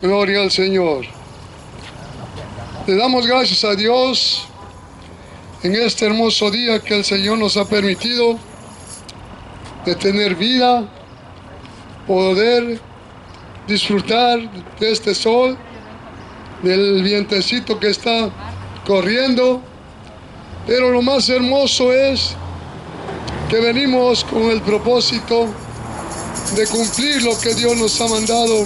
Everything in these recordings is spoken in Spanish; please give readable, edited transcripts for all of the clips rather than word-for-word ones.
Gloria al Señor. Le damos gracias a Dios en este hermoso día que el Señor nos ha permitido de tener vida, poder disfrutar de este sol, del vientecito que está corriendo. Pero lo más hermoso es que venimos con el propósito de cumplir lo que Dios nos ha mandado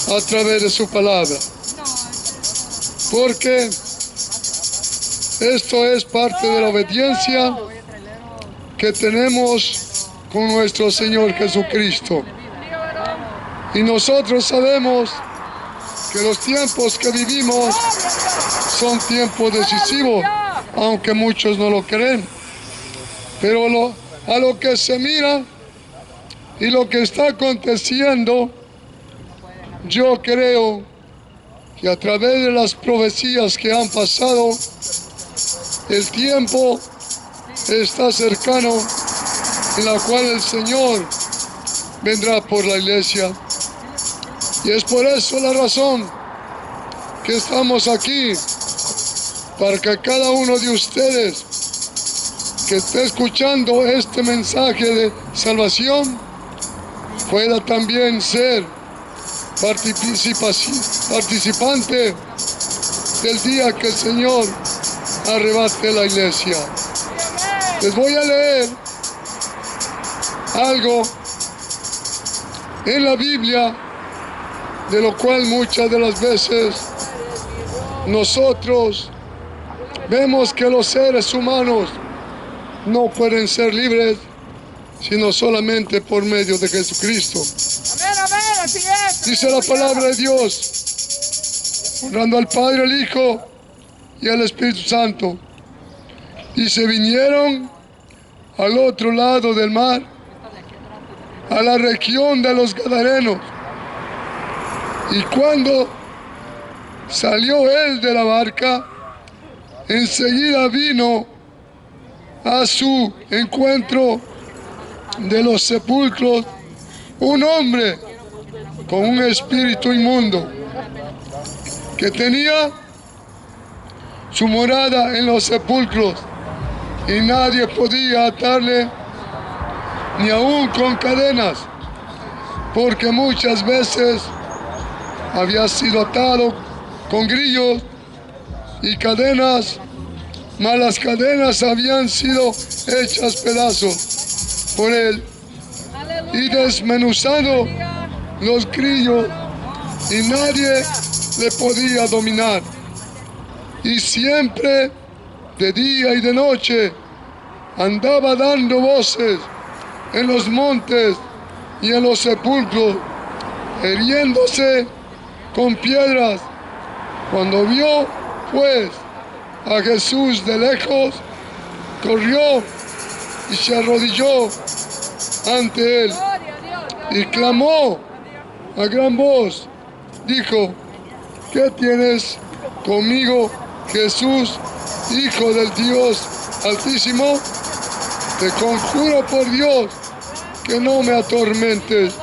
a través de su palabra. Porque esto es parte de la obediencia que tenemos con nuestro Señor Jesucristo. Y nosotros sabemos que los tiempos que vivimos son tiempos decisivos, aunque muchos no lo creen. Pero a lo que se mira y lo que está aconteciendo, yo creo que a través de las profecías que han pasado, el tiempo está cercano en la cual el Señor vendrá por la iglesia. Y es por eso la razón que estamos aquí, para que cada uno de ustedes que esté escuchando este mensaje de salvación pueda también ser participante del día que el Señor arrebate la iglesia. Les voy a leer algo en la Biblia, de lo cual muchas de las veces nosotros vemos que los seres humanos no pueden ser libres sino solamente por medio de Jesucristo. Amén, amén, así es. Dice la palabra de Dios, honrando al Padre, al Hijo y al Espíritu Santo. Y se vinieron al otro lado del mar, a la región de los Gadarenos. Y cuando salió él de la barca, enseguida vino a su encuentro de los sepulcros un hombre con un espíritu inmundo, que tenía su morada en los sepulcros, y nadie podía atarle ni aún con cadenas, porque muchas veces había sido atado con grillos y cadenas, mas las cadenas habían sido hechas pedazos por él, y desmenuzado los grillos, y nadie le podía dominar. Y siempre, de día y de noche, andaba dando voces en los montes y en los sepulcros, hiriéndose con piedras. Cuando vio, pues, a Jesús de lejos, corrió y se arrodilló ante él y clamó a gran voz. Dijo: ¿qué tienes conmigo, Jesús, Hijo del Dios Altísimo? Te conjuro por Dios que no me atormentes.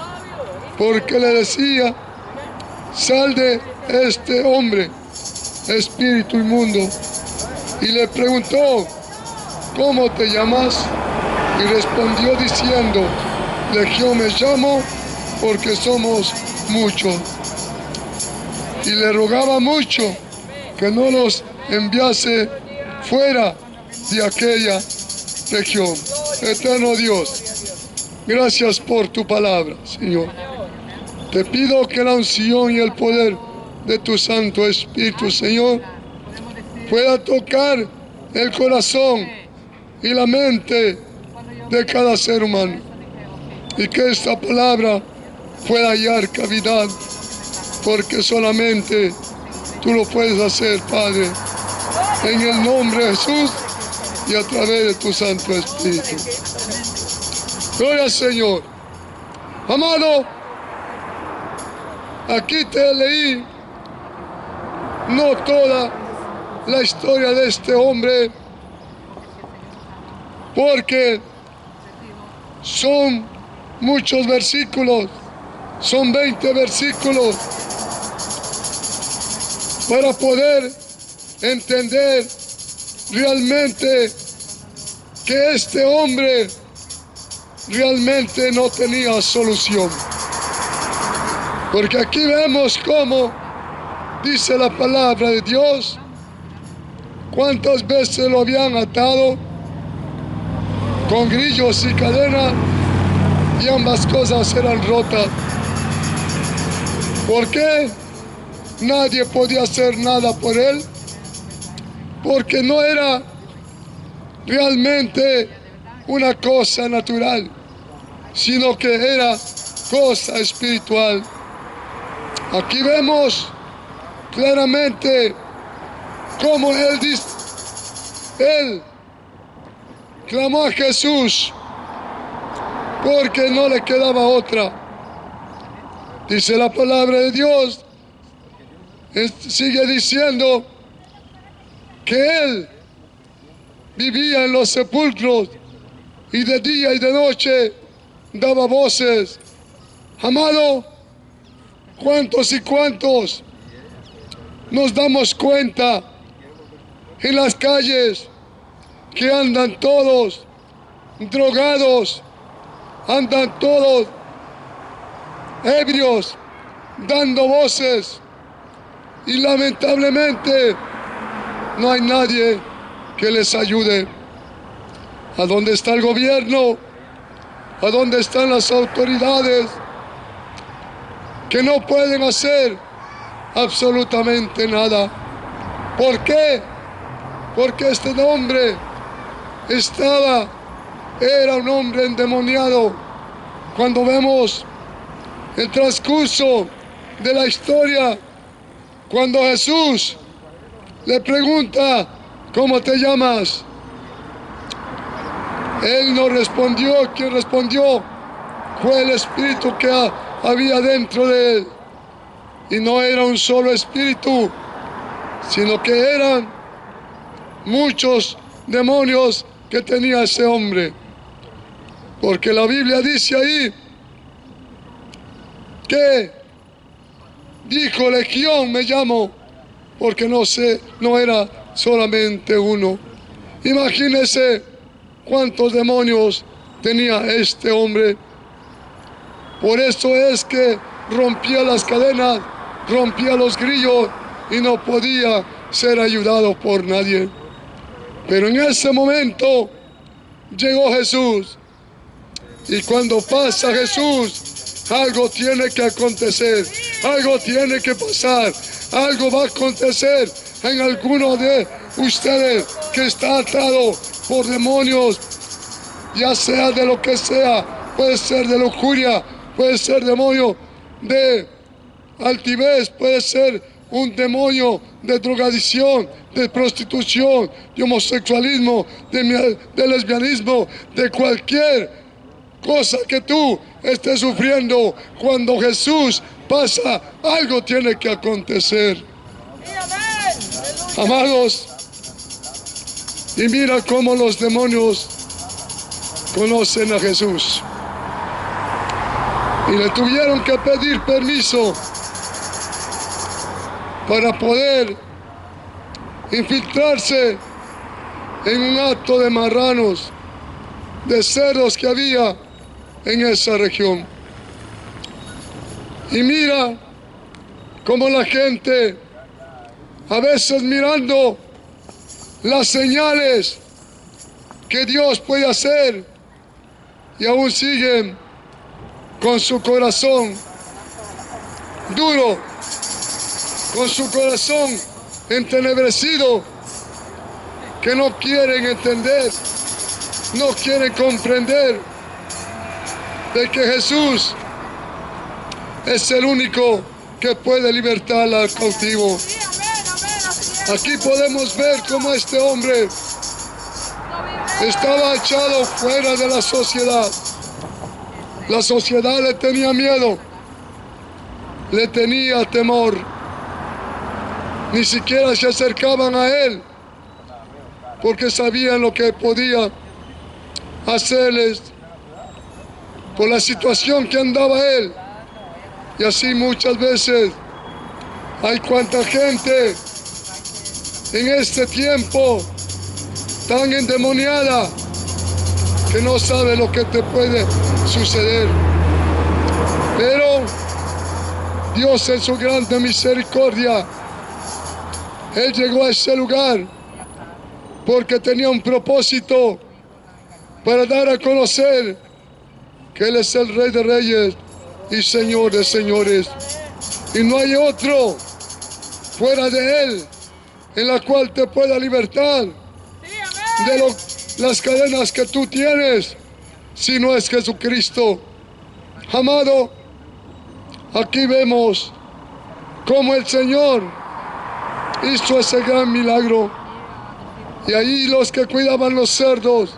Porque le decía: sal de este hombre, espíritu inmundo. Y le preguntó: ¿cómo te llamas? Y respondió diciendo: Legión me llamo, porque somos muchos. Y le rogaba mucho que no los enviase fuera de aquella región. Eterno Dios, gracias por tu palabra, Señor. Te pido que la unción y el poder de tu Santo Espíritu, Señor, pueda tocar el corazón y la mente de cada ser humano, y que esta palabra pueda hallar cavidad, porque solamente tú lo puedes hacer, Padre, en el nombre de Jesús y a través de tu Santo Espíritu. Gloria al Señor. Amado, aquí te leí no toda la historia de este hombre, porque son muchos versículos, son 20 versículos, para poder entender realmente que este hombre realmente no tenía solución. Porque aquí vemos cómo dice la palabra de Dios, cuántas veces lo habían atado con grillos y cadenas y ambas cosas eran rotas. ¿Por qué? Nadie podía hacer nada por él, porque no era realmente una cosa natural, sino que era cosa espiritual. Aquí vemos claramente cómo él clamó a Jesús porque no le quedaba otra. Dice la palabra de Dios, sigue diciendo que él vivía en los sepulcros y de día y de noche daba voces. Amado, ¿cuántos y cuántos nos damos cuenta en las calles que andan todos drogados, andan todos ebrios, dando voces, y lamentablemente no hay nadie que les ayude? ¿A dónde está el gobierno? ¿A dónde están las autoridades que no pueden hacer absolutamente nada? ¿Por qué? Porque este hombre era un hombre endemoniado. Cuando vemos el transcurso de la historia, cuando Jesús le pregunta, ¿cómo te llamas?, él no respondió. Quien respondió fue el espíritu que había dentro de él. Y no era un solo espíritu, sino que eran muchos demonios que tenía ese hombre. Porque la Biblia dice ahí que dijo, Legión me llamo, porque no era solamente uno. Imagínense cuántos demonios tenía este hombre. Por eso es que rompía las cadenas, rompía los grillos y no podía ser ayudado por nadie. Pero en ese momento llegó Jesús, y cuando pasa Jesús, algo tiene que acontecer, algo tiene que pasar, algo va a acontecer en alguno de ustedes que está atado por demonios, ya sea de lo que sea. Puede ser de lujuria, puede ser demonio de altivez, puede ser un demonio de drogadicción, de prostitución, de homosexualismo, de lesbianismo, de cualquier cosa que tú estés sufriendo. Cuando Jesús pasa, algo tiene que acontecer. Amados, y mira cómo los demonios conocen a Jesús. Y le tuvieron que pedir permiso para poder infiltrarse en un acto de marranos, de cerdos que había en esa región. Y mira cómo la gente, a veces mirando las señales que Dios puede hacer, y aún siguen con su corazón duro, con su corazón entenebrecido, que no quieren entender, no quieren comprender de que Jesús es el único que puede libertar al cautivo. Aquí podemos ver cómo este hombre estaba echado fuera de la sociedad. La sociedad le tenía miedo, le tenía temor. Ni siquiera se acercaban a él, porque sabían lo que podía hacerles por la situación que andaba él. Y así muchas veces Hay cuánta gente en este tiempo tan endemoniada que no sabe lo que te puede suceder. Pero Dios en su grande misericordia, Él llegó a ese lugar porque tenía un propósito para dar a conocer que Él es el Rey de Reyes y Señor de Señores. Y no hay otro fuera de Él en la cual te pueda libertar de las cadenas que tú tienes, si no es Jesucristo. Amado, aquí vemos cómo el Señor hizo ese gran milagro. Y ahí los que cuidaban los cerdos,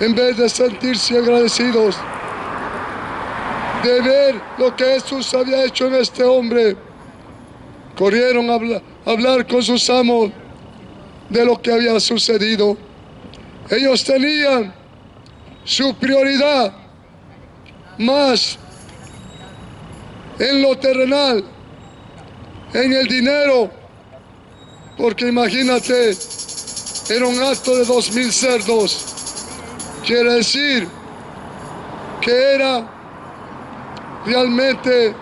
en vez de sentirse agradecidos de ver lo que Jesús había hecho en este hombre, corrieron a hablar con sus amos de lo que había sucedido. Ellos tenían su prioridad más en lo terrenal, en el dinero, porque imagínate, era un acto de 2,000 cerdos. Quiere decir que era realmente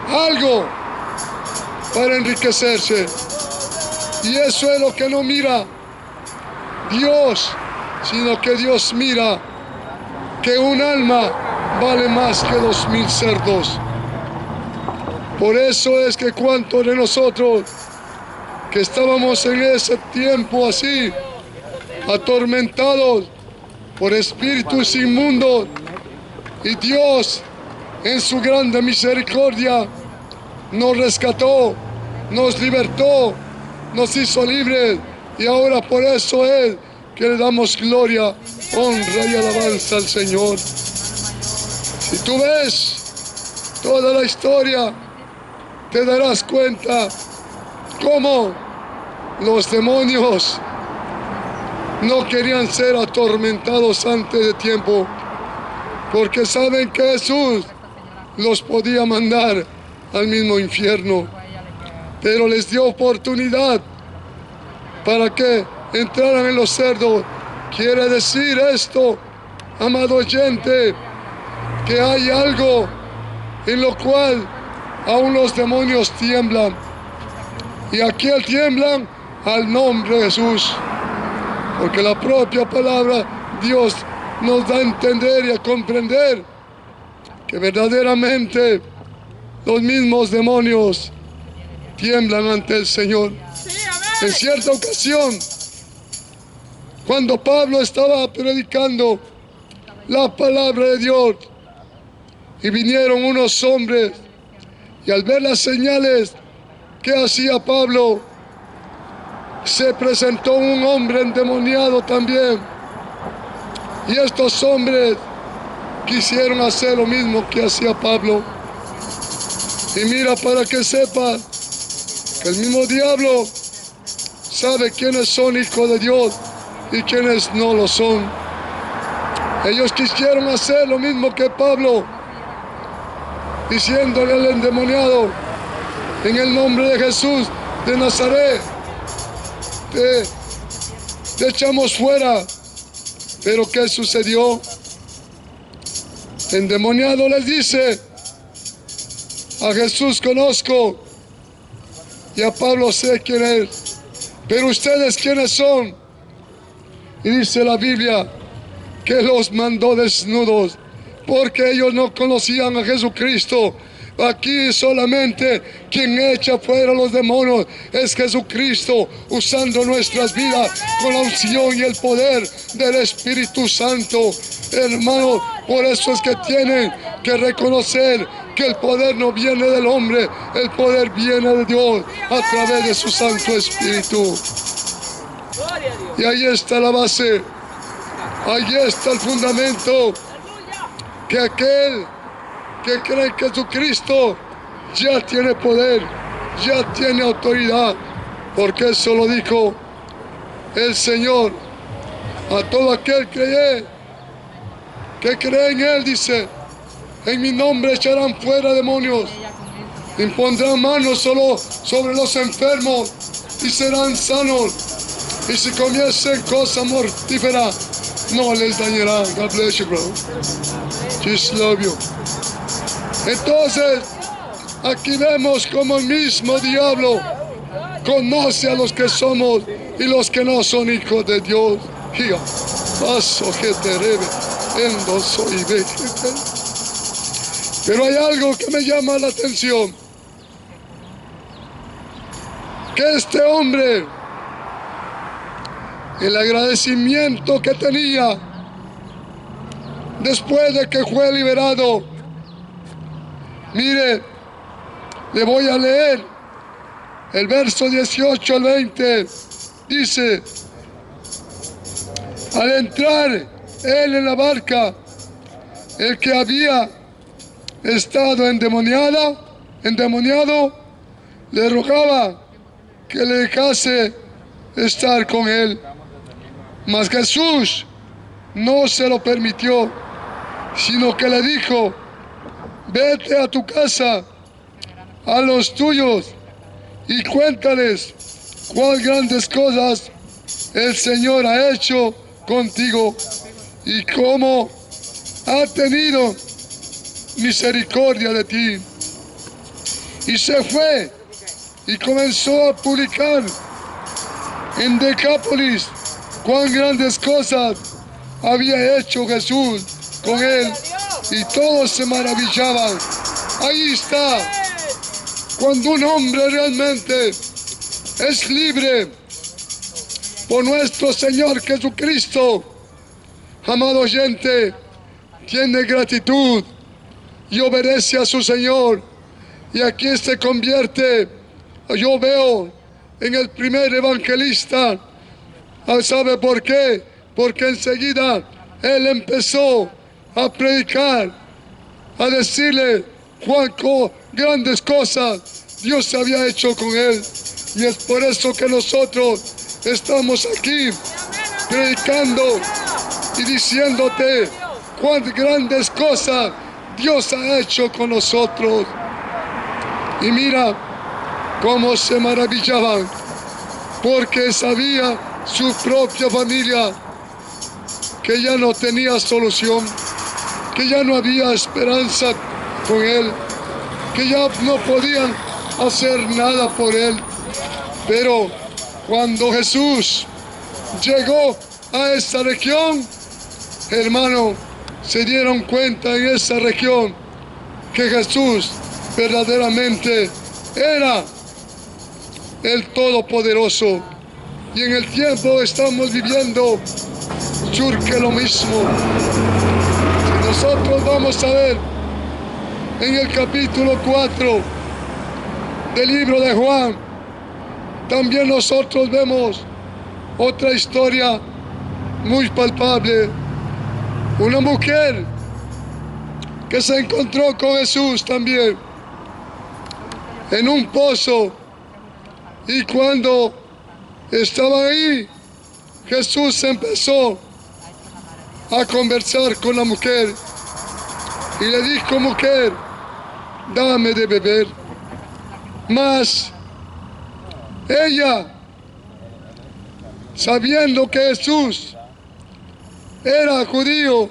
algo para enriquecerse. Y eso es lo que no mira Dios, sino que Dios mira que un alma vale más que 2,000 cerdos. Por eso es que cuantos de nosotros que estábamos en ese tiempo así, atormentados por espíritus inmundos, y Dios en su grande misericordia nos rescató, nos libertó, nos hizo libres, y ahora por eso es que le damos gloria, honra y alabanza al Señor. Si tú ves toda la historia, te darás cuenta cómo los demonios no querían ser atormentados antes de tiempo, porque saben que Jesús los podía mandar al mismo infierno, pero les dio oportunidad para que entraran en los cerdos. Quiere decir esto, amado oyente, que hay algo en lo cual aún los demonios tiemblan. ¿Y a quién tiemblan? Al nombre de Jesús. Porque la propia palabra Dios nos da a entender y a comprender que verdaderamente los mismos demonios tiemblan ante el Señor. En cierta ocasión, cuando Pablo estaba predicando la palabra de Dios, y vinieron unos hombres, y al ver las señales que hacía Pablo, se presentó un hombre endemoniado también. Y estos hombres quisieron hacer lo mismo que hacía Pablo. Y mira, para que sepa que el mismo diablo sabe quiénes son hijos de Dios y quiénes no lo son. Ellos quisieron hacer lo mismo que Pablo, diciéndole al endemoniado: en el nombre de Jesús de Nazaret, te echamos fuera. Pero ¿qué sucedió? El endemoniado les dice: a Jesús conozco y a Pablo sé quién es, pero ustedes quiénes son. Y dice la Biblia que los mandó desnudos, porque ellos no conocían a Jesucristo. Aquí solamente quien echa fuera los demonios es Jesucristo, usando nuestras vidas con la unción y el poder del Espíritu Santo. Hermanos, por eso es que tienen que reconocer que el poder no viene del hombre, el poder viene de Dios a través de su Santo Espíritu. Y ahí está la base, ahí está el fundamento, que aquel que cree en Jesucristo ya tiene poder, ya tiene autoridad, porque eso lo dijo el Señor a todo aquel que cree en Él. Dice: en mi nombre echarán fuera demonios, Impondrán manos solo sobre los enfermos y serán sanos. Y si comiesen cosa mortífera, no les dañará. God bless you, bro. Just love you. Entonces, aquí vemos como el mismo diablo conoce a los que somos y los que no son hijos de Dios. Paso que te reve, soy vejete. Pero hay algo que me llama la atención. Que este hombre, el agradecimiento que tenía después de que fue liberado. Mire, le voy a leer el verso 18 al 20. Dice: al entrar él en la barca, el que había estado endemoniado, le rogaba que le dejase estar con él. Mas Jesús no se lo permitió, sino que le dijo: vete a tu casa, a los tuyos, y cuéntales cuán grandes cosas el Señor ha hecho contigo y cómo ha tenido misericordia de ti. Y se fue y comenzó a publicar en Decápolis cuán grandes cosas había hecho Jesús con él, y todos se maravillaban. Ahí está, cuando un hombre realmente es libre por nuestro Señor Jesucristo, amado oyente, tiene gratitud y obedece a su Señor, y aquí se convierte, yo veo, en el primer evangelista. ¿Sabe por qué? Porque enseguida él empezó a predicar, a decirle cuán grandes cosas Dios había hecho con él. Y es por eso que nosotros estamos aquí predicando y diciéndote cuán grandes cosas Dios ha hecho con nosotros. Y mira cómo se maravillaban, porque sabía su propia familia que ya no tenía solución, que ya no había esperanza con él, que ya no podían hacer nada por él. Pero cuando Jesús llegó a esa región, hermano, se dieron cuenta en esa región que Jesús verdaderamente era el Todopoderoso. Y en el tiempo que estamos viviendo, surge lo mismo. Si nosotros vamos a ver en el capítulo 4 del libro de Juan, también nosotros vemos otra historia muy palpable. Una mujer que se encontró con Jesús también en un pozo, y cuando estaba ahí, Jesús empezó a conversar con la mujer y le dijo: mujer, dame de beber. Mas ella, sabiendo que Jesús era judío,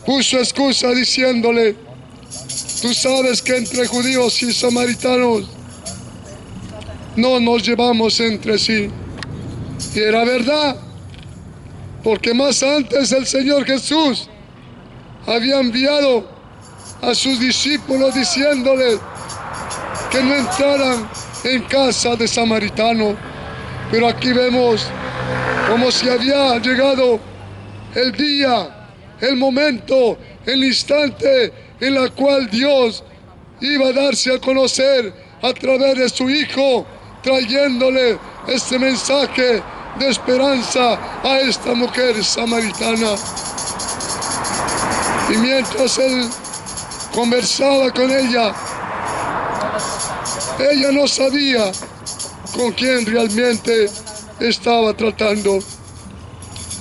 puso excusa diciéndole: tú sabes que entre judíos y samaritanos no nos llevamos entre sí. Y era verdad, porque más antes el Señor Jesús había enviado a sus discípulos diciéndoles que no entraran en casa de samaritano. Pero aquí vemos como si había llegado el día, el momento, el instante en el cual Dios iba a darse a conocer a través de su Hijo, trayéndole este mensaje de esperanza a esta mujer samaritana. Y mientras él conversaba con ella, ella no sabía con quién realmente estaba tratando,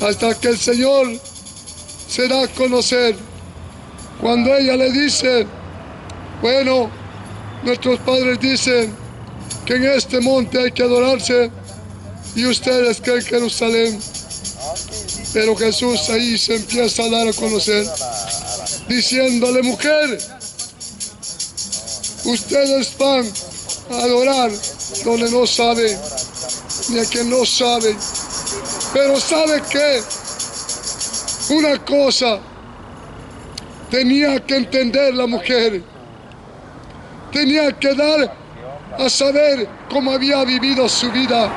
hasta que el Señor se da a conocer cuando ella le dice: bueno, Nuestros padres dicen que en este monte hay que adorarse y ustedes creen Jerusalén. Pero Jesús ahí se empieza a dar a conocer, diciéndole: mujer, ustedes van a adorar donde no saben, ni a quien no sabe. Pero ¿sabe qué? Una cosa tenía que entender la mujer. Tenía que dar a saber cómo había vivido su vida.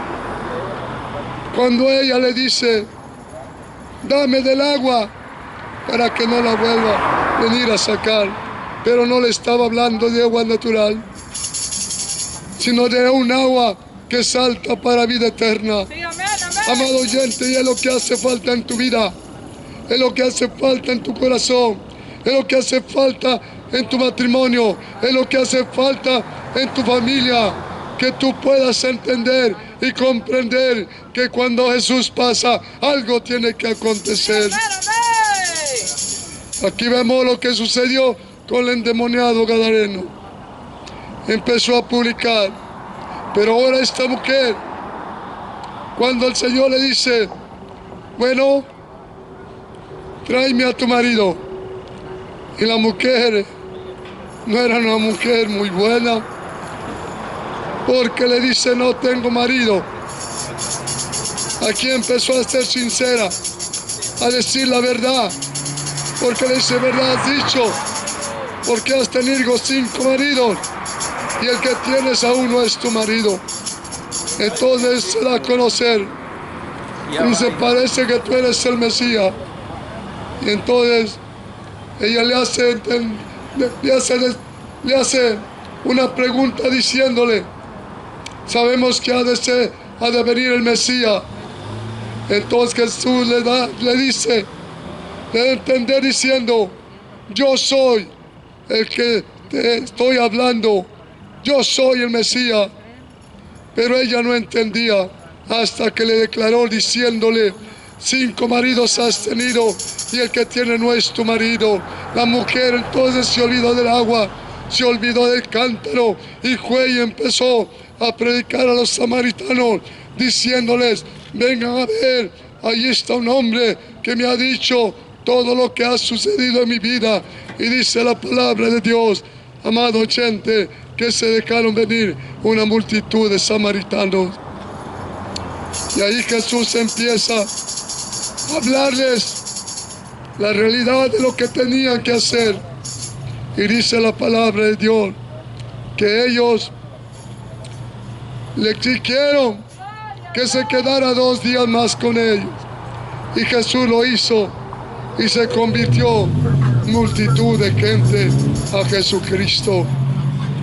Cuando ella le dice: dame del agua para que no la vuelva a venir a sacar. Pero no le estaba hablando de agua natural, sino de un agua que salta para vida eterna. Sí, amén, amén. Amado oyente, y es lo que hace falta en tu vida, es lo que hace falta en tu corazón, es lo que hace falta en tu matrimonio, es lo que hace falta en tu familia, que tú puedas entender y comprender que cuando Jesús pasa, algo tiene que acontecer. Amén, amén. Aquí vemos lo que sucedió con el endemoniado gadareno. Empezó a publicar, pero ahora esta mujer, cuando el Señor le dice: bueno, tráeme a tu marido. Y la mujer no era una mujer muy buena, porque le dice: no tengo marido. Aquí empezó a ser sincera, a decir la verdad, porque le dice: verdad has dicho, porque has tenido 5 maridos y el que tienes aún no es tu marido. Entonces se da a conocer y se parece que tú eres el Mesías. Y entonces ella le hace una pregunta diciéndole: sabemos que ha de venir el Mesías. Entonces Jesús le dice, le da a entender diciendo: yo soy el que te estoy hablando, yo soy el Mesías. Pero ella no entendía hasta que le declaró diciéndole: 5 maridos has tenido y el que tiene no es tu marido. La mujer entonces se olvidó del agua, se olvidó del cántaro y fue y empezó a predicar a los samaritanos diciéndoles: vengan a ver, ahí está un hombre que me ha dicho todo lo que ha sucedido en mi vida. Y dice la palabra de Dios, amado oyente, que se dejaron venir una multitud de samaritanos. Y ahí Jesús empieza a hablarles la realidad de lo que tenían que hacer. Y dice la palabra de Dios que ellos le exigieron que se quedara 2 días más con ellos. Y Jesús lo hizo y se convirtió multitud de gente a Jesucristo.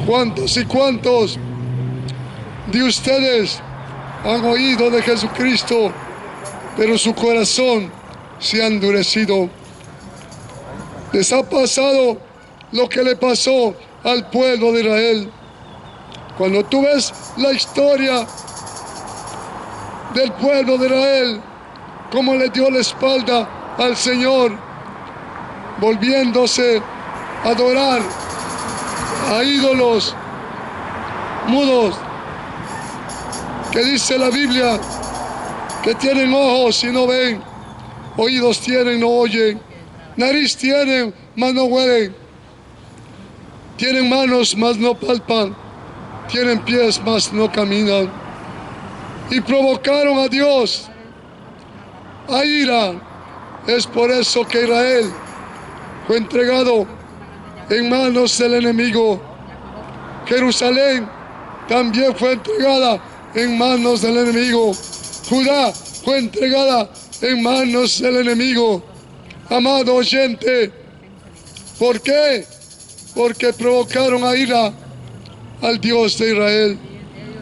¿Cuántos y cuántos de ustedes han oído de Jesucristo, pero su corazón se ha endurecido? Les ha pasado lo que le pasó al pueblo de Israel. Cuando tú ves la historia del pueblo de Israel, cómo le dio la espalda al Señor, volviéndose a adorar a ídolos mudos, que dice la Biblia que tienen ojos y no ven, oídos tienen, no oyen, nariz tienen, mas no huelen, tienen manos, mas no palpan, tienen pies, mas no caminan. Y provocaron a Dios a ira. Es por eso que Israel fue entregado en manos del enemigo. Jerusalén también fue entregada en manos del enemigo. Judá fue entregada en manos del enemigo. Amado oyente, ¿por qué? Porque provocaron a ira al Dios de Israel.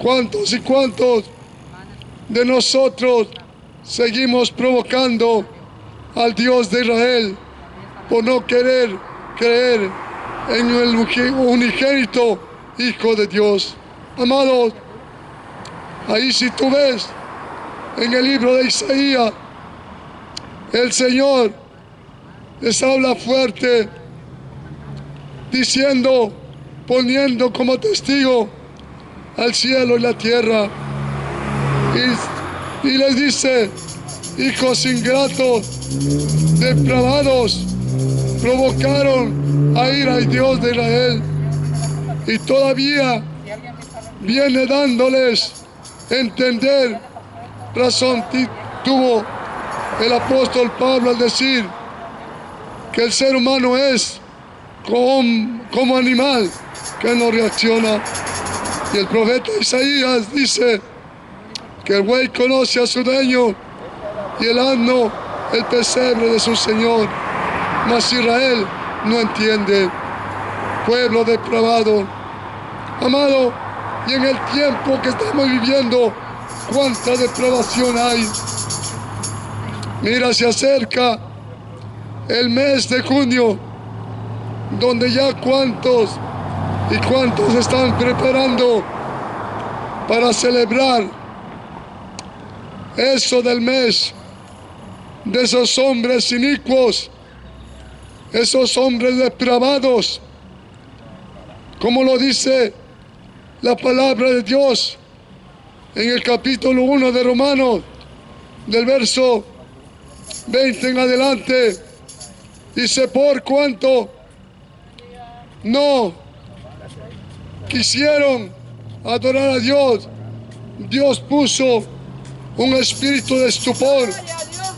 ¿Cuántos y cuántos de nosotros seguimos provocando al Dios de Israel por no querer creer en el unigénito Hijo de Dios? Amados, ahí si tú ves en el libro de Isaías, el Señor les habla fuerte diciendo poniendo como testigo al cielo y la tierra. Y les dice: hijos ingratos, depravados, provocaron a ira al Dios de Israel. Y todavía viene dándoles a entender, razón tuvo el apóstol Pablo al decir que el ser humano es como animal que no reacciona. Y el profeta Isaías dice que el buey conoce a su dueño y el asno el pesebre de su señor, mas Israel no entiende. Pueblo depravado, amado, y en el tiempo que estamos viviendo, cuánta depravación hay. Mira, se acerca el mes de junio, donde ya cuántos están preparando para celebrar eso del mes de esos hombres inicuos, esos hombres depravados, como lo dice la palabra de Dios en el capítulo 1 de Romanos, del verso 20 en adelante. Dice: por cuanto no quisieron adorar a Dios, Dios puso un espíritu de estupor,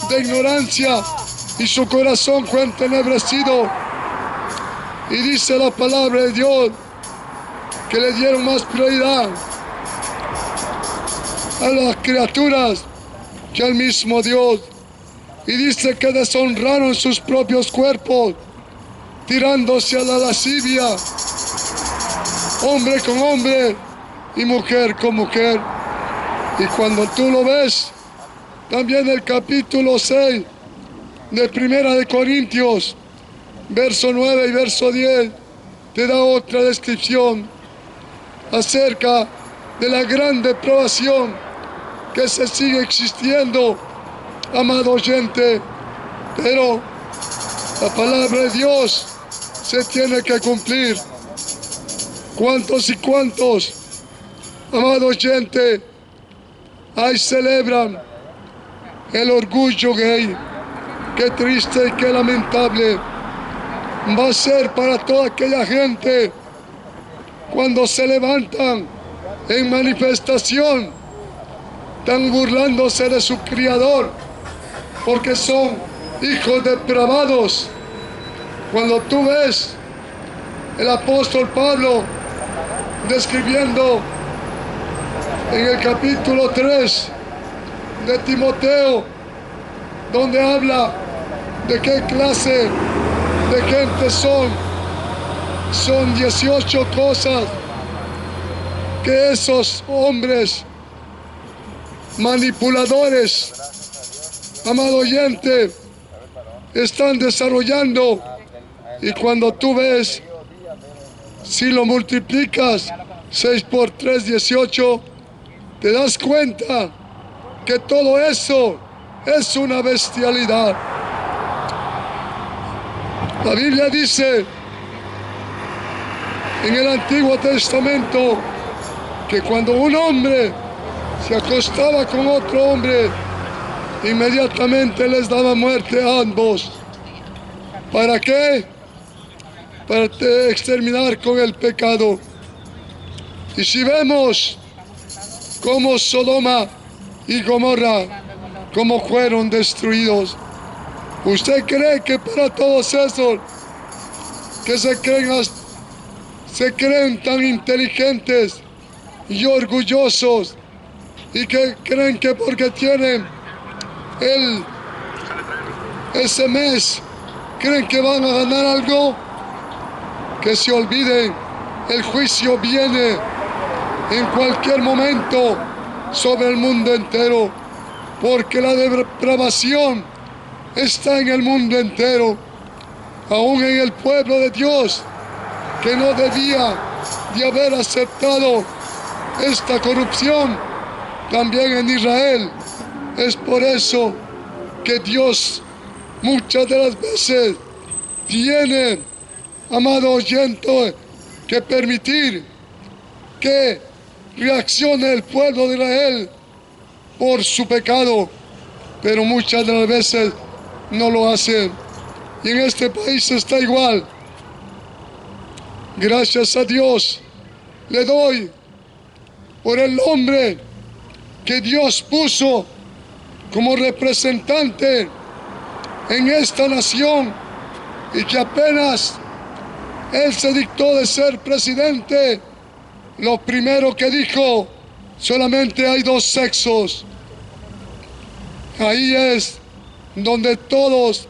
de ignorancia, y su corazón fue entenebrecido. Y dice la palabra de Dios que le dieron más prioridad a las criaturas que al mismo Dios. Y dice que deshonraron sus propios cuerpos, tirándose a la lascivia, hombre con hombre y mujer con mujer. Y cuando tú lo ves, también el capítulo 6 de Primera de Corintios, verso 9 y verso 10, te da otra descripción acerca de la gran depravación que se sigue existiendo, amado oyente. Pero la palabra de Dios se tiene que cumplir. ¿Cuántos y cuántos, amado oyente, ahí celebran el orgullo gay? Qué triste y qué lamentable va a ser para toda aquella gente cuando se levantan en manifestación, están burlándose de su Criador porque son hijos depravados. Cuando tú ves el apóstol Pablo describiendo en el capítulo 3 de Timoteo, donde habla de qué clase de gente son 18 cosas que esos hombres manipuladores, amado oyente, están desarrollando. Y cuando tú ves, si lo multiplicas 6 por 3, 18, te das cuenta que todo eso es una bestialidad. La Biblia dice en el Antiguo Testamento que cuando un hombre se acostaba con otro hombre, inmediatamente les daba muerte a ambos. ¿Para qué? Para exterminar con el pecado. Y si vemos cómo Sodoma y Gomorra, cómo fueron destruidos, ¿usted cree que para todos esos que se creen tan inteligentes y orgullosos y que creen que porque tienen ese mes, creen que van a ganar algo? Que se olviden, el juicio viene en cualquier momento sobre el mundo entero, porque la depravación está en el mundo entero, aún en el pueblo de Dios, que no debía de haber aceptado esta corrupción, también en Israel. Es por eso que Dios muchas de las veces tiene, amado oyente, que permitir que reaccione el pueblo de Israel por su pecado, pero muchas de las veces no lo hacen. Y en este país está igual. Gracias a Dios le doy por el hombre que Dios puso como representante en esta nación y que apenas él se dictó de ser presidente, lo primero que dijo: solamente hay dos sexos. Ahí es donde todos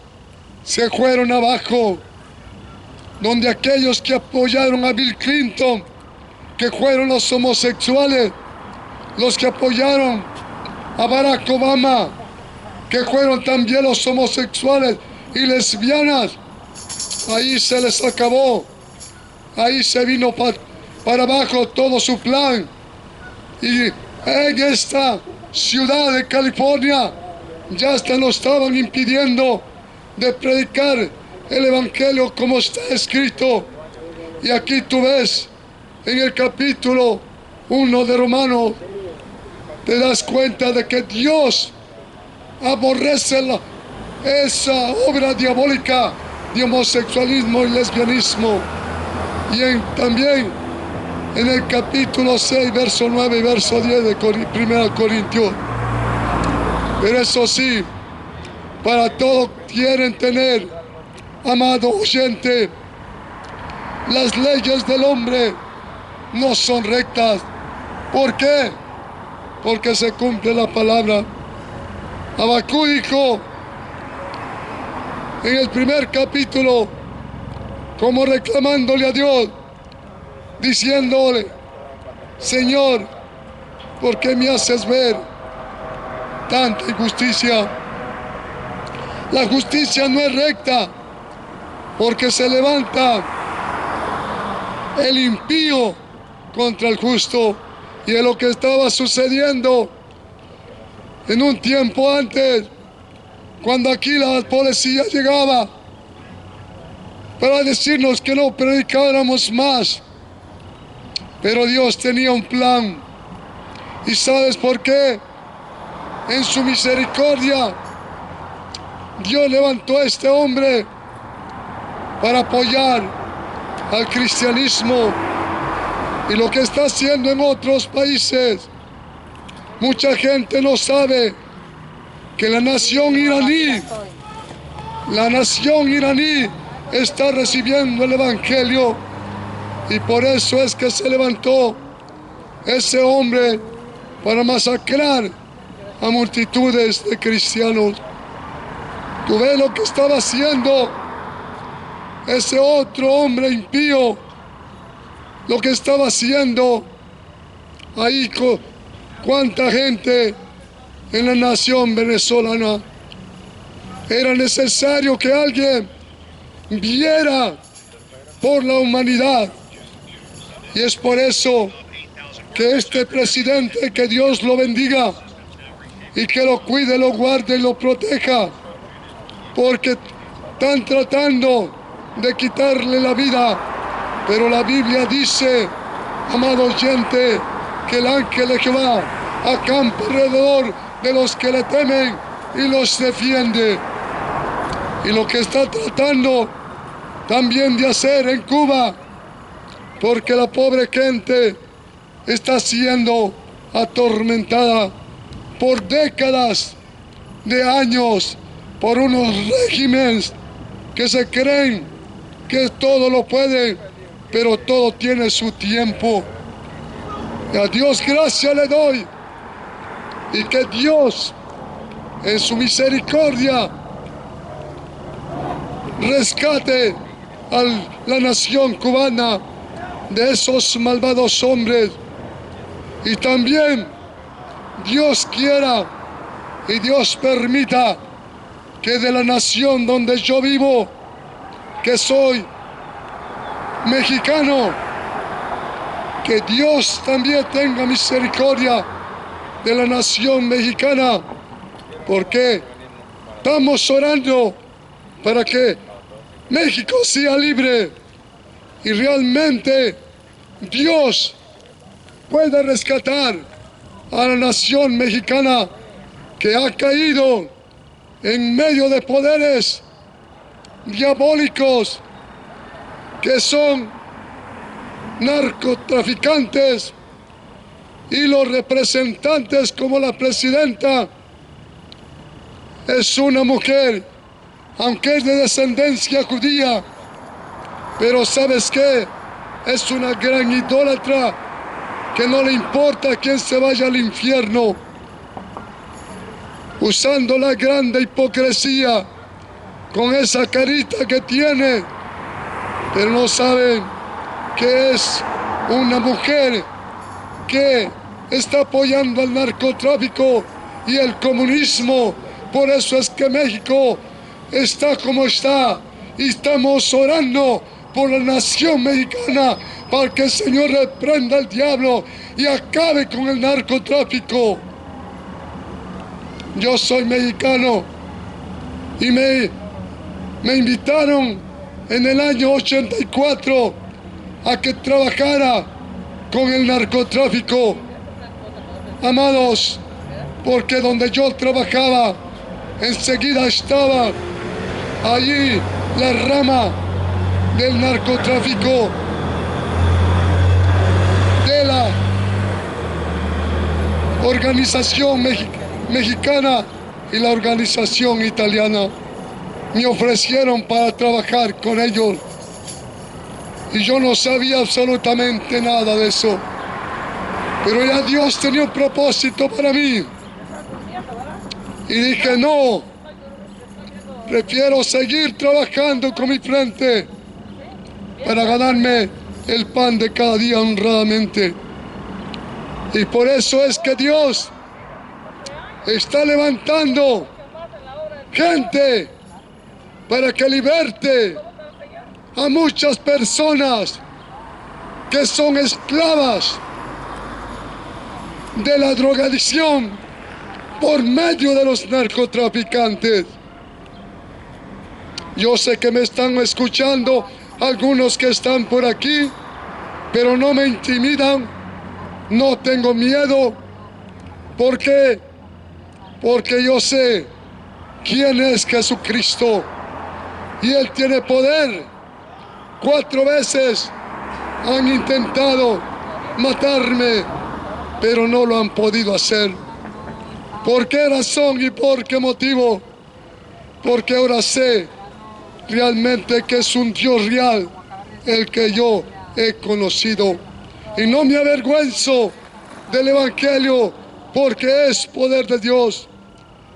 se fueron abajo, donde aquellos que apoyaron a Bill Clinton, que fueron los homosexuales, los que apoyaron a Barack Obama, que fueron también los homosexuales y lesbianas, ahí se les acabó, ahí se vino para abajo todo su plan. Y en esta ciudad de California ya hasta nos estaban impidiendo de predicar el evangelio como está escrito. Y aquí tú ves en el capítulo 1 de Romanos, te das cuenta de que Dios aborrece esa obra diabólica de homosexualismo y lesbianismo. Y también en el capítulo 6, verso 9 y verso 10 de 1 Corintios. Pero eso sí, para todo quieren tener, amado oyente, las leyes del hombre no son rectas. ¿Por qué? Porque se cumple la palabra. Habacuc dijo en el primer capítulo, como reclamándole a Dios, diciéndole: Señor, ¿por qué me haces ver tanta injusticia? La justicia no es recta, porque se levanta el impío contra el justo. Y es lo que estaba sucediendo en un tiempo antes, cuando aquí la policía llegaba para decirnos que no predicáramos más. Pero Dios tenía un plan. ¿Y sabes por qué? En su misericordia, Dios levantó a este hombre para apoyar al cristianismo. Y lo que está haciendo en otros países, mucha gente no sabe que la nación iraní está recibiendo el evangelio. Y por eso es que se levantó ese hombre para masacrar a multitudes de cristianos. Tú ves lo que estaba haciendo ese otro hombre impío, lo que estaba haciendo ahí. Cuánta gente en la nación venezolana. Era necesario que alguien viera por la humanidad. Y es por eso que este presidente, que Dios lo bendiga y que lo cuide, lo guarde y lo proteja, porque están tratando de quitarle la vida. Pero la Biblia dice, amado oyente, que el ángel de Jehová acampa alrededor de los que le temen y los defiende. Y lo que está tratando también de hacer en Cuba, porque la pobre gente está siendo atormentada por décadas de años por unos regímenes que se creen que todo lo pueden, pero todo tiene su tiempo. Y a Dios gracias le doy, y que Dios en su misericordia rescate a la nación cubana de esos malvados hombres. Y también Dios quiera y Dios permita que de la nación donde yo vivo, que soy mexicano, que Dios también tenga misericordia de la nación mexicana, porque estamos orando para que México sea libre y realmente Dios puede rescatar a la nación mexicana que ha caído en medio de poderes diabólicos que son narcotraficantes, y los representantes como la presidenta es una mujer, aunque es de descendencia judía, pero ¿sabes qué? Es una gran idólatra que no le importa quién se vaya al infierno, usando la grande hipocresía con esa carita que tiene, pero no saben que es una mujer que está apoyando al narcotráfico y el comunismo. Por eso es que México está como está, y estamos orando por la nación mexicana para que el Señor reprenda al diablo y acabe con el narcotráfico. Yo soy mexicano y me invitaron en el año 84 a que trabajara con el narcotráfico, amados, porque donde yo trabajaba, enseguida estaba allí la rama del narcotráfico de la organización mexicana y la organización italiana. Me ofrecieron para trabajar con ellos y yo no sabía absolutamente nada de eso, pero ya Dios tenía un propósito para mí y dije no, prefiero seguir trabajando con mi frente para ganarme el pan de cada día honradamente. Y por eso es que Dios está levantando gente para que liberte a muchas personas que son esclavas de la drogadicción por medio de los narcotraficantes. Yo sé que me están escuchando algunos que están por aquí, pero no me intimidan, no tengo miedo. ¿Por qué? Porque yo sé quién es Jesucristo y Él tiene poder. 4 veces han intentado matarme, pero no lo han podido hacer. ¿Por qué razón y por qué motivo? Porque ahora sé realmente que es un Dios real el que yo he conocido. Y no me avergüenzo del Evangelio, porque es poder de Dios.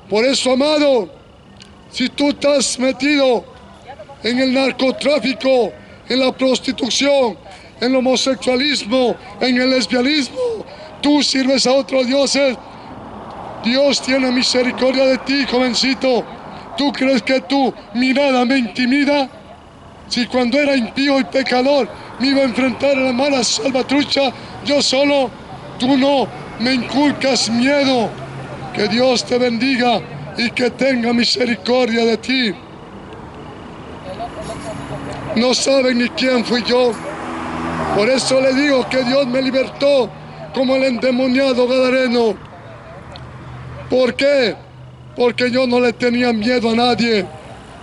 Por eso, amado, si tú estás metido en el narcotráfico, en la prostitución, en el homosexualismo, en el lesbianismo, tú sirves a otros dioses, Dios tiene misericordia de ti, jovencito. ¿Tú crees que tu mirada me intimida? Si cuando era impío y pecador me iba a enfrentar a la mala salvatrucha, yo solo, tú no me inculcas miedo. Que Dios te bendiga y que tenga misericordia de ti. No saben ni quién fui yo. Por eso le digo que Dios me libertó como el endemoniado gadareno. ¿Por qué? Porque yo no le tenía miedo a nadie,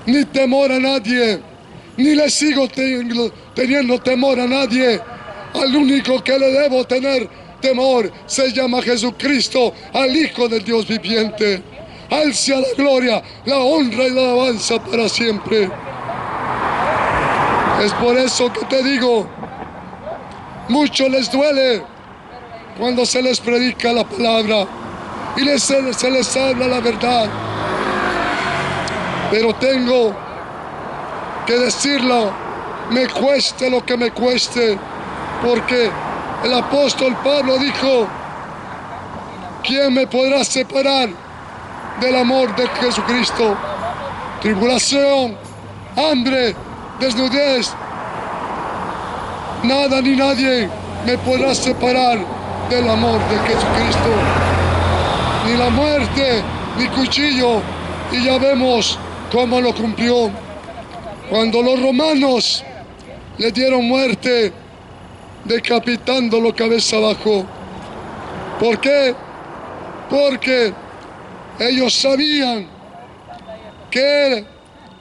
ni temor a nadie, ni le sigo teniendo temor a nadie. Al único que le debo tener temor se llama Jesucristo, al Hijo del Dios viviente. A Él sea la gloria, la honra y la alabanza para siempre. Es por eso que te digo, mucho les duele cuando se les predica la palabra y se les habla la verdad. Pero tengo que decirlo, me cueste lo que me cueste, porque el apóstol Pablo dijo, ¿quién me podrá separar del amor de Jesucristo? Tribulación, hambre, desnudez, nada ni nadie me podrá separar del amor de Jesucristo. Ni la muerte, ni cuchillo, y ya vemos cómo lo cumplió. Cuando los romanos le dieron muerte decapitándolo cabeza abajo. ¿Por qué? Porque ellos sabían que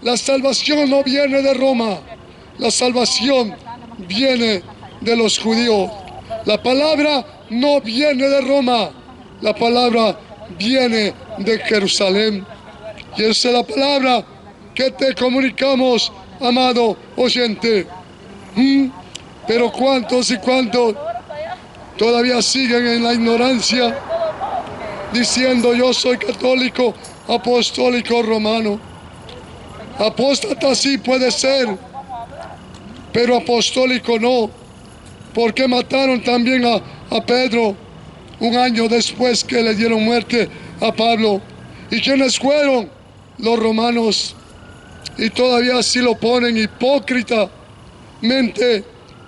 la salvación no viene de Roma, la salvación viene de los judíos. La palabra no viene de Roma, la palabra viene de Jerusalén. Y esa es la palabra que te comunicamos, amado oyente. Pero cuántos y cuántos todavía siguen en la ignorancia, diciendo yo soy católico, apostólico, romano. Apóstata sí puede ser, pero apostólico no, porque mataron también a Pedro un año después que le dieron muerte a Pablo. ¿Y quiénes fueron? Los romanos. Y todavía así lo ponen hipócritamente,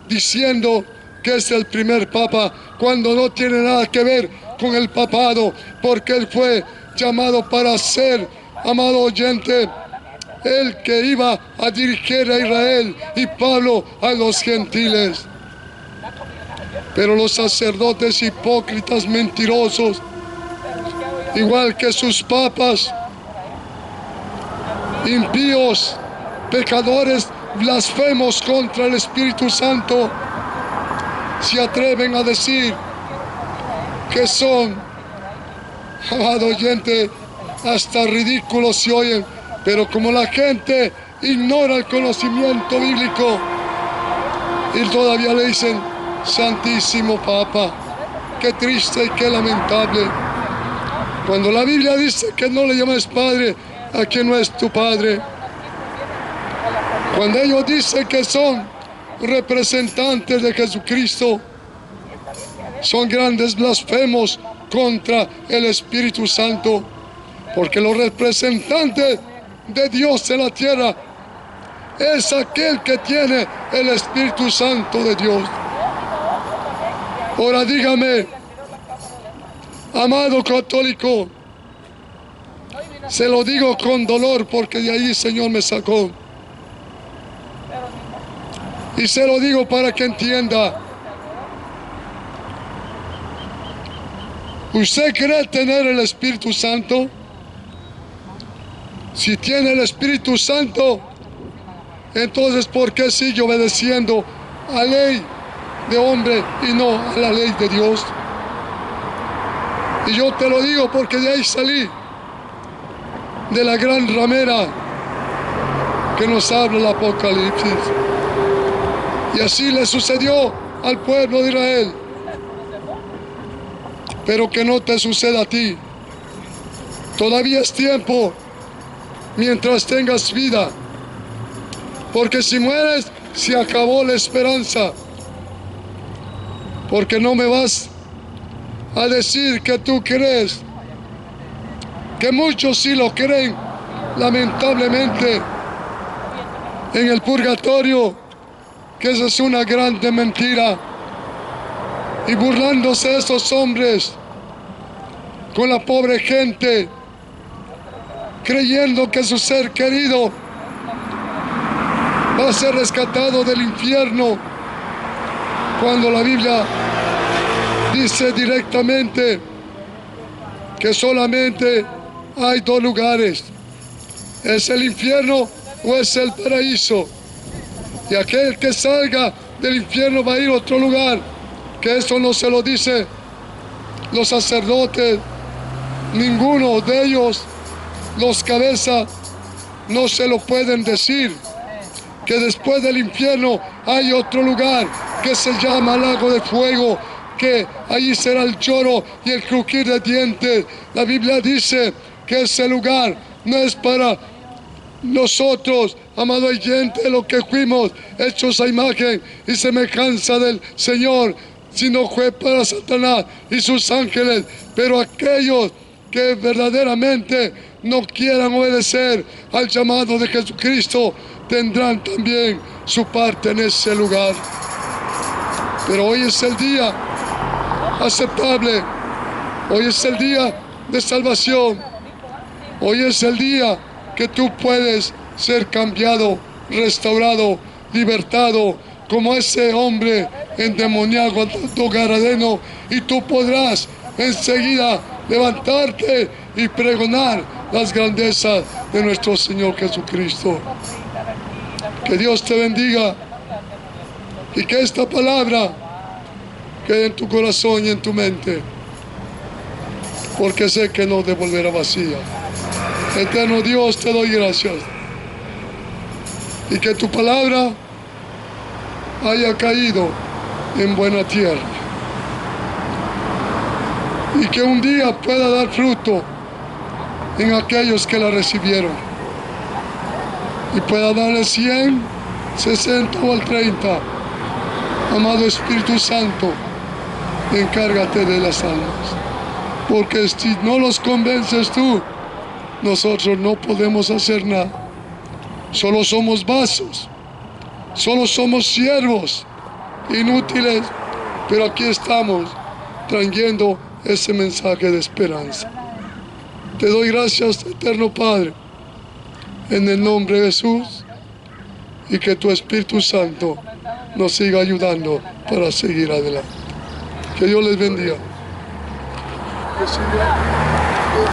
diciendo que es el primer papa, cuando no tiene nada que ver con el papado, porque él fue llamado para ser, amado oyente, el que iba a dirigir a Israel y Pablo a los gentiles. Pero los sacerdotes hipócritas mentirosos, igual que sus papas, impíos, pecadores, blasfemos contra el Espíritu Santo, se atreven a decir que son, amado oyente, hasta ridículos se oyen, pero como la gente ignora el conocimiento bíblico y todavía le dicen Santísimo Papa, qué triste y qué lamentable. Cuando la Biblia dice que no le llames Padre a quien no es tu Padre, cuando ellos dicen que son representantes de Jesucristo, son grandes blasfemos contra el Espíritu Santo, porque los representantes de Dios en la tierra es aquel que tiene el Espíritu Santo de Dios. Ahora dígame, amado católico, se lo digo con dolor porque de ahí el Señor me sacó. Y se lo digo para que entienda. ¿Usted cree tener el Espíritu Santo? Si tiene el Espíritu Santo, entonces ¿por qué sigue obedeciendo a la ley de hombre y no a la ley de Dios? Y yo te lo digo porque de ahí salí, de la gran ramera que nos habla el Apocalipsis. Y así le sucedió al pueblo de Israel. Pero que no te suceda a ti. Todavía es tiempo mientras tengas vida. Porque si mueres, se acabó la esperanza. Porque no me vas a decir que tú crees. Que muchos sí lo creen, lamentablemente, en el purgatorio, que esa es una grande mentira. Y burlándose de esos hombres con la pobre gente, creyendo que su ser querido va a ser rescatado del infierno, cuando la Biblia dice directamente que solamente hay dos lugares: es el infierno o es el paraíso. Y aquel que salga del infierno va a ir a otro lugar, que eso no se lo dice los sacerdotes, ninguno de ellos, los cabezas, no se lo pueden decir, que después del infierno hay otro lugar que se llama lago de fuego, que allí será el lloro y el crujir de dientes. La Biblia dice que ese lugar no es para nosotros, amado oyente, lo que fuimos hechos a imagen y semejanza del Señor, sino fue para Satanás y sus ángeles. Pero aquellos que verdaderamente no quieran obedecer al llamado de Jesucristo tendrán también su parte en ese lugar. Pero hoy es el día aceptable, hoy es el día de salvación, hoy es el día que tú puedes ser cambiado, restaurado, libertado, como ese hombre endemoniado a tanto garadeno, y tú podrás enseguida levantarte y pregonar las grandezas de nuestro Señor Jesucristo. Que Dios te bendiga y que esta palabra quede en tu corazón y en tu mente, porque sé que no devolverá vacía. Eterno Dios, te doy gracias, y que tu palabra haya caído en buena tierra, y que un día pueda dar fruto en aquellos que la recibieron, y pueda darle 100, 60 o al 30. Amado Espíritu Santo, encárgate de las almas, porque si no los convences tú, nosotros no podemos hacer nada. Solo somos vasos, solo somos siervos inútiles, pero aquí estamos trayendo ese mensaje de esperanza. Te doy gracias, eterno Padre, en el nombre de Jesús, y que tu Espíritu Santo nos siga ayudando para seguir adelante. Que Dios les bendiga.